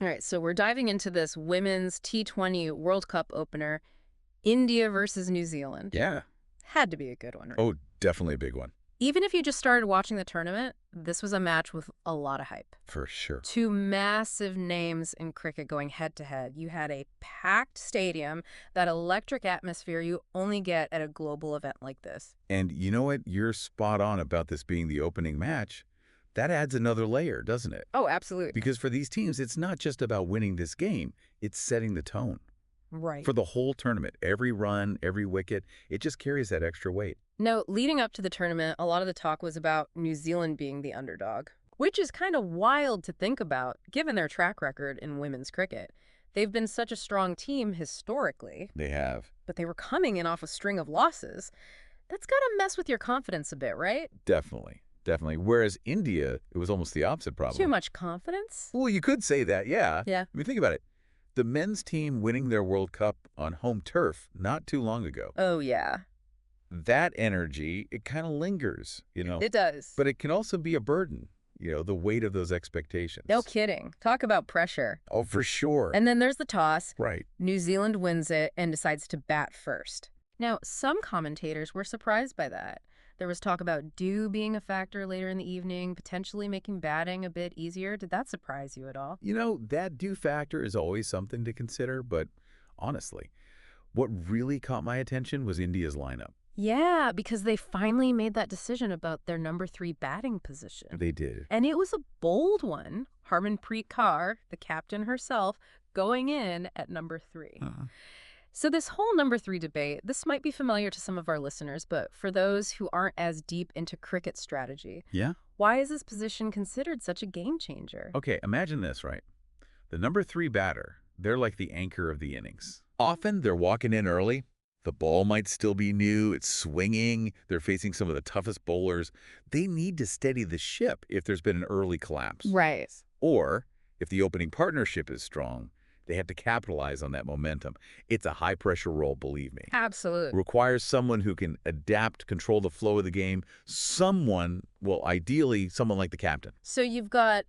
All right, so we're diving into this women's T20 World Cup opener, India versus New Zealand. Yeah. Had to be a good one, right? Oh, definitely a big one. Even if you just started watching the tournament, this was a match with a lot of hype. For sure. Two massive names in cricket going head-to-head. You had a packed stadium, that electric atmosphere you only get at a global event like this. And you know what? You're spot on about this being the opening match. That adds another layer, doesn't it? Oh, absolutely. Because for these teams, it's not just about winning this game. It's setting the tone. Right. For the whole tournament. Every run, every wicket, it just carries that extra weight. Now, leading up to the tournament, a lot of the talk was about New Zealand being the underdog, which is kind of wild to think about, given their track record in women's cricket. They've been such a strong team historically. They have. But they were coming in off a string of losses. That's got to mess with your confidence a bit, right? Definitely. Definitely. Whereas India, it was almost the opposite problem. Too much confidence? Well, you could say that, yeah. Yeah. I mean, think about it. The men's team winning their World Cup on home turf not too long ago. Oh, yeah. That energy, it kind of lingers, It does. But it can also be a burden, the weight of those expectations. No kidding. Talk about pressure. Oh, for sure. And then there's the toss. Right. New Zealand wins it and decides to bat first. Now, some commentators were surprised by that. There was talk about dew being a factor later in the evening, potentially making batting a bit easier. Did that surprise you at all? That dew factor is always something to consider, but honestly, what really caught my attention was India's lineup. Yeah, because they finally made that decision about their number 3 batting position. They did. And it was a bold one. Harmanpreet Kaur, the captain herself, going in at number 3. So this whole number 3 debate, this might be familiar to some of our listeners, but for those who aren't as deep into cricket strategy, Yeah? why is this position considered such a game changer? Okay, imagine this, right? The number 3 batter, they're like the anchor of the innings. Often they're walking in early. The ball might still be new. It's swinging. They're facing some of the toughest bowlers. They need to steady the ship if there's been an early collapse. Right. Or if the opening partnership is strong, they have to capitalize on that momentum. It's a high-pressure role, believe me. Absolutely. Requires someone who can adapt, control the flow of the game. Ideally, someone like the captain. So you've got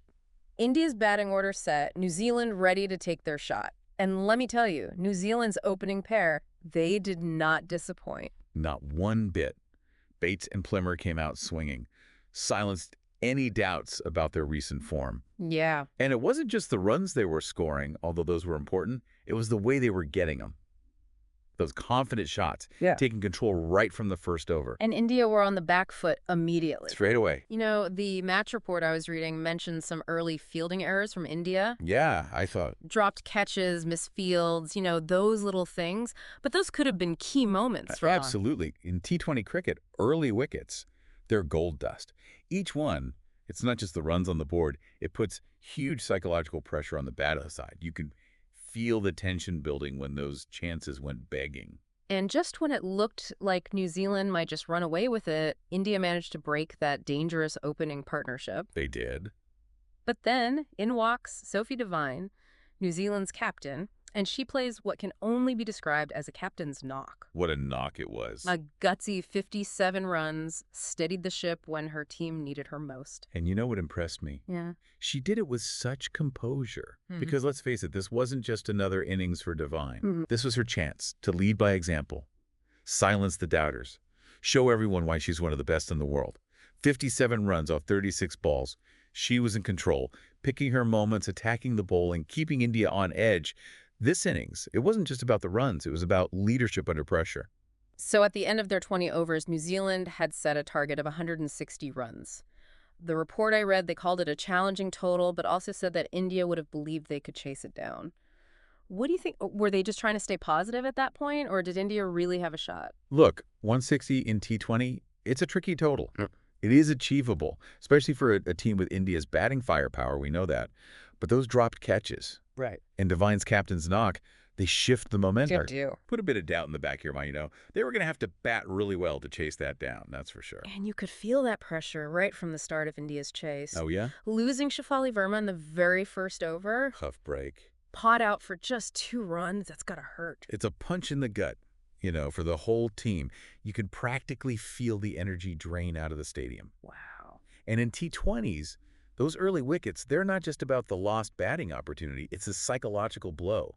India's batting order set, New Zealand ready to take their shot. And let me tell you, New Zealand's opening pair, they did not disappoint. Not one bit. Bates and Plimmer came out swinging, silenced any doubts about their recent form. Yeah. And it wasn't just the runs they were scoring, although those were important. It was the way they were getting them. Those confident shots, taking control right from the first over. And India were on the back foot immediately. Straight away. The match report I was reading mentioned some early fielding errors from India. Yeah, I thought. Dropped catches, missed fields, those little things. But those could have been key moments for Absolutely. In T20 cricket, early wickets, they're gold dust. Each one, it's not just the runs on the board. It puts huge psychological pressure on the batter side. You can feel the tension building when those chances went begging. And just when it looked like New Zealand might just run away with it, India managed to break that dangerous opening partnership. They did. But then, in walks Sophie Devine, New Zealand's captain, and she plays what can only be described as a captain's knock. What a knock it was. A gutsy 57 runs, steadied the ship when her team needed her most. And you know what impressed me? Yeah. She did it with such composure. Because let's face it, this wasn't just another innings for Devine. This was her chance to lead by example, silence the doubters, show everyone why she's one of the best in the world. 57 runs off 36 balls. She was in control, picking her moments, attacking the bowling, keeping India on edge. This innings, it wasn't just about the runs. It was about leadership under pressure. So at the end of their 20 overs, New Zealand had set a target of 160 runs. The report I read, they called it a challenging total, but also said that India would have believed they could chase it down. What do you think? Were they just trying to stay positive at that point, or did India really have a shot? Look, 160 in T20, it's a tricky total. It is achievable, especially for a team with India's batting firepower, we know that. But those dropped catches, and Devine's captain's knock, they shift the momentum. Put a bit of doubt in the back of your mind, They were going to have to bat really well to chase that down, that's for sure. And you could feel that pressure right from the start of India's chase. Oh, yeah? Losing Shafali Verma in the very first over. Tough break. Pot out for just 2 runs, that's got to hurt. It's a punch in the gut, for the whole team. You can practically feel the energy drain out of the stadium. Wow. And in T20s, Those early wickets, they're not just about the lost batting opportunity, it's a psychological blow.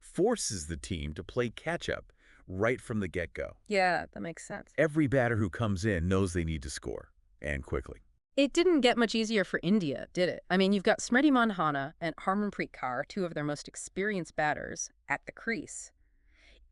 Forces the team to play catch-up right from the get-go. Yeah, that makes sense. Every batter who comes in knows they need to score, and quickly. It didn't get much easier for India, did it? I mean, you've got Smriti Mandhana and Harmanpreet Kaur, two of their most experienced batters, at the crease.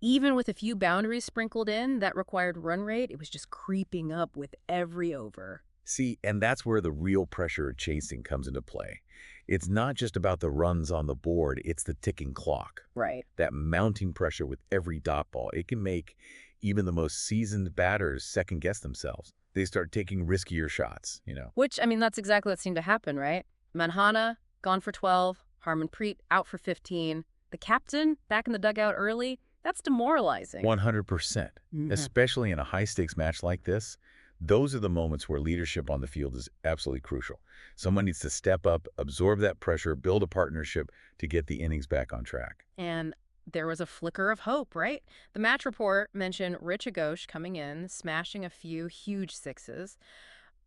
Even with a few boundaries sprinkled in, that required run rate, it was just creeping up with every over. See, and that's where the real pressure of chasing comes into play. It's not just about the runs on the board, it's the ticking clock. Right. That mounting pressure with every dot ball, it can make even the most seasoned batters second-guess themselves. They start taking riskier shots. Which, I mean, that's exactly what seemed to happen, right? Manhana, gone for 12. Harmanpreet, out for 15. The captain, back in the dugout early. That's demoralizing. 100%. Especially in a high-stakes match like this, those are the moments where leadership on the field is absolutely crucial. Someone needs to step up, absorb that pressure, build a partnership to get the innings back on track. And there was a flicker of hope, right? The match report mentioned Richa Ghosh coming in, smashing a few huge sixes.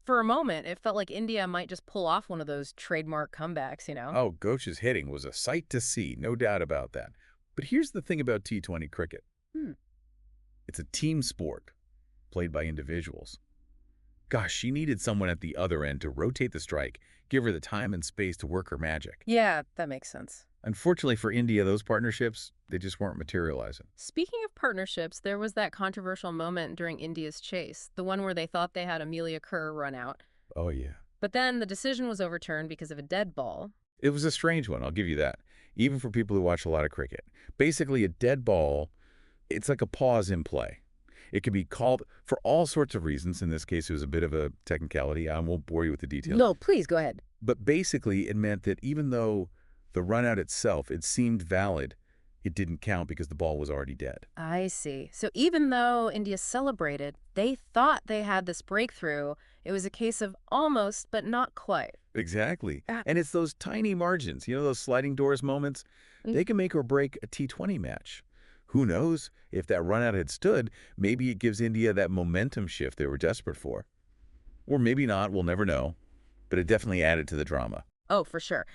For a moment, it felt like India might just pull off one of those trademark comebacks. Oh, Ghosh's hitting was a sight to see, no doubt about that. But here's the thing about T20 cricket. It's a team sport played by individuals. Gosh, she needed someone at the other end to rotate the strike, give her the time and space to work her magic. Yeah, that makes sense. Unfortunately for India, those partnerships, they just weren't materializing. Speaking of partnerships, there was that controversial moment during India's chase, the one where they thought they had Amelia Kerr run out. Oh, yeah. But then the decision was overturned because of a dead ball. It was a strange one, I'll give you that, even for people who watch a lot of cricket. Basically, a dead ball, it's like a pause in play. It can be called for all sorts of reasons. In this case, it was a bit of a technicality. I won't bore you with the details. No, please, go ahead. But basically, it meant that even though the run out itself, it seemed valid, it didn't count because the ball was already dead. I see. So even though India celebrated, they thought they had this breakthrough. It was a case of almost, but not quite. Exactly. And it's those tiny margins, those sliding doors moments, they can make or break a T20 match. Who knows? If that run out had stood, maybe it gives India that momentum shift they were desperate for. Or maybe not, we'll never know. But it definitely added to the drama. Oh, for sure.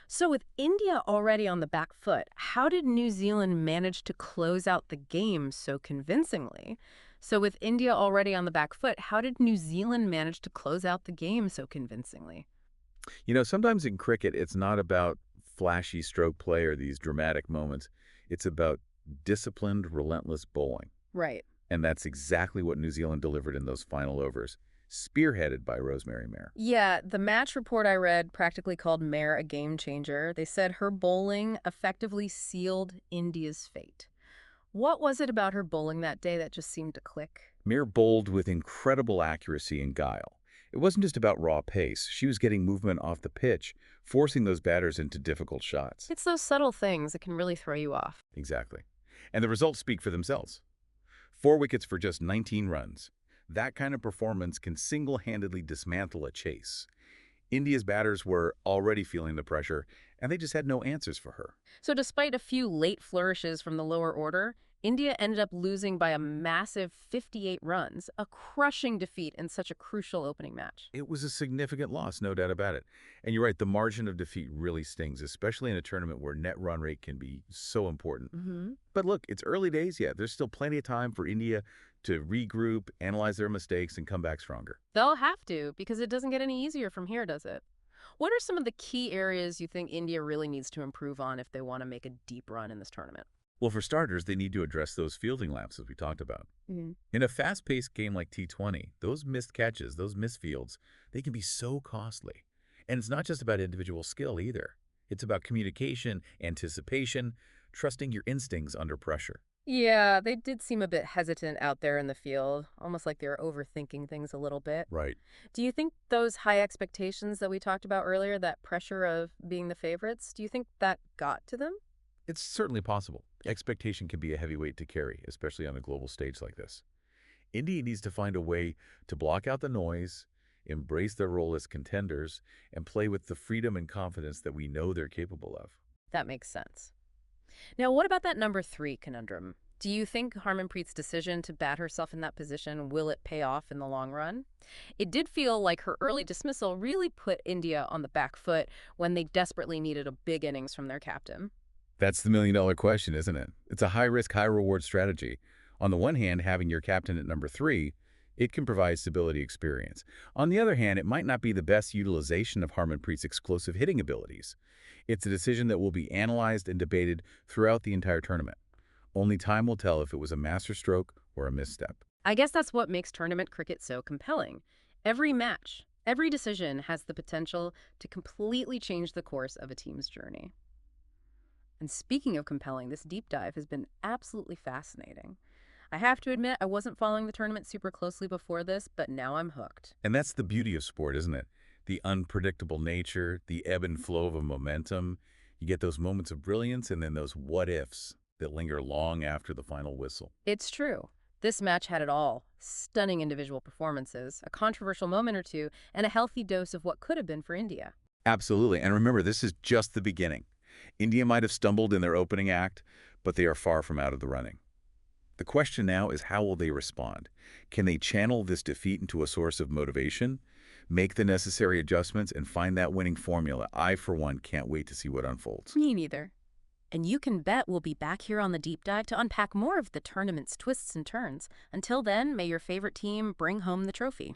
So with India already on the back foot, how did New Zealand manage to close out the game so convincingly? So with India already on the back foot, how did New Zealand manage to close out the game so convincingly? Sometimes in cricket, it's not about flashy stroke play or these dramatic moments. It's about disciplined, relentless bowling. Right. And that's exactly what New Zealand delivered in those final overs, spearheaded by Rosemary Mayer. Yeah, the match report I read practically called Mayer a game changer. They said her bowling effectively sealed India's fate. What was it about her bowling that day that just seemed to click? Mayer bowled with incredible accuracy and guile. It wasn't just about raw pace. She was getting movement off the pitch, forcing those batters into difficult shots. It's those subtle things that can really throw you off. Exactly. And the results speak for themselves. 4 wickets for just 19 runs. That kind of performance can single-handedly dismantle a chase. India's batters were already feeling the pressure, and they just had no answers for her. So despite a few late flourishes from the lower order, India ended up losing by a massive 58 runs, a crushing defeat in such a crucial opening match. It was a significant loss, no doubt about it. And you're right, the margin of defeat really stings, especially in a tournament where net run rate can be so important. But look, it's early days yet. There's still plenty of time for India to regroup, analyze their mistakes, and come back stronger. They'll have to, because it doesn't get any easier from here, does it? What are some of the key areas you think India really needs to improve on if they want to make a deep run in this tournament? Well, for starters, they need to address those fielding lapses we talked about. In a fast-paced game like T20, those missed catches, those missed fields, they can be so costly. And it's not just about individual skill either. It's about communication, anticipation, trusting your instincts under pressure. Yeah, they did seem a bit hesitant out there in the field, almost like they were overthinking things a little bit. Right. Do you think those high expectations that we talked about earlier, that pressure of being the favorites, do you think that got to them? It's certainly possible. Expectation can be a heavy weight to carry, especially on a global stage like this. India needs to find a way to block out the noise, embrace their role as contenders, and play with the freedom and confidence that we know they're capable of. That makes sense. Now, what about that number 3 conundrum? Do you think Harmanpreet's decision to bat herself in that position, will it pay off in the long run? It did feel like her early dismissal really put India on the back foot when they desperately needed a big innings from their captain. That's the million-dollar question, isn't it? It's a high-risk, high-reward strategy. On the one hand, having your captain at number 3, it can provide stability experience. On the other hand, it might not be the best utilization of Harmanpreet's explosive hitting abilities. It's a decision that will be analyzed and debated throughout the entire tournament. Only time will tell if it was a masterstroke or a misstep. I guess that's what makes tournament cricket so compelling. Every match, every decision has the potential to completely change the course of a team's journey. And speaking of compelling, this deep dive has been absolutely fascinating. I have to admit, I wasn't following the tournament super closely before this, but now I'm hooked. And that's the beauty of sport, isn't it? The unpredictable nature, the ebb and flow of a momentum. You get those moments of brilliance and then those what-ifs that linger long after the final whistle. It's true. This match had it all. Stunning individual performances, a controversial moment or two, and a healthy dose of what could have been for India. Absolutely. And remember, this is just the beginning. India might have stumbled in their opening act, but they are far from out of the running. The question now is, how will they respond? Can they channel this defeat into a source of motivation, make the necessary adjustments, and find that winning formula? I, for one, can't wait to see what unfolds. Me neither. And you can bet we'll be back here on the deep dive to unpack more of the tournament's twists and turns. Until then, may your favorite team bring home the trophy.